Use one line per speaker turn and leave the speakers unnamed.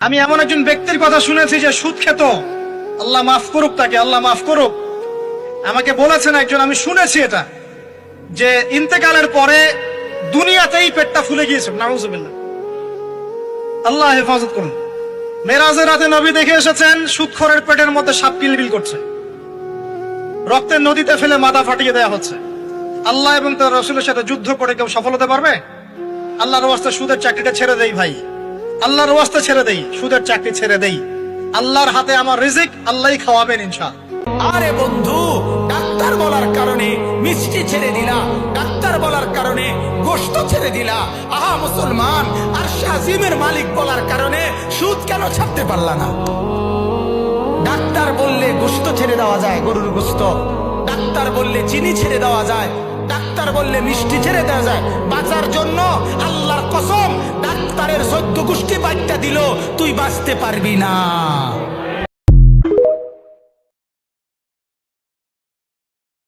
আমি এমন একজন ব্যক্তির কথা শুনেছি যে সুদ খেত, আল্লাহ মাফ করুক তাকে, আল্লাহ মাফ করুক। আমাকে বলেছেন একজন, আমি শুনেছি এটা, যে ইন্তেকালের পরে দুনিয়াতেই পেটটা ফুলে গিয়েছে। নাউজুবিল্লাহ, আল্লাহ হেফাজত করুন। মেরাজের রাতে নবী দেখে এসেছেন সুদখোরের পেটের মধ্যে সাপ কিলবিল করছে, রক্তের নদীতে ফেলে মাথা ফাটিয়ে দেয়া হচ্ছে। আল্লাহ এবং তার রাসূলের সাথে যুদ্ধ করে কেউ সফল হতে পারবে? আল্লাহর ওয়াস্তে সুদের চাকরিটা ছেড়ে দেই ভাই, আল্লাহর ওয়াস্তে ছেড়ে দেই, সুদের চাকরি ছেড়ে দেই। আল্লাহর হাতে আমার রিজিক, আল্লাহই খাওয়াবেন ইনশাআল্লাহ।
আরে বন্ধু, ডাক্তার বলার কারণে মিষ্টি ছেড়ে দিলা, ডাক্তার বলার কারণে গোশত ছেড়ে দিলা। আহা মুসলমান, আরশে আজিমের মালিক বলার কারণে সুদ কেন ছাড়তে পারলা না? ডাক্তার বললে গোশত ছেড়ে দেওয়া যায়, গরুর গোশত। ডাক্তার বললে চিনি ছেড়ে দেওয়া যায়, ডাক্তার বললে মিষ্টি ছেড়ে দেওয়া যায়। বাঁচার জন্য আল্লাহর কসম, ডাক্তারের 14 গোষ্ঠী বাচ্চা দিল, তুই বাঁচতে পারবি না।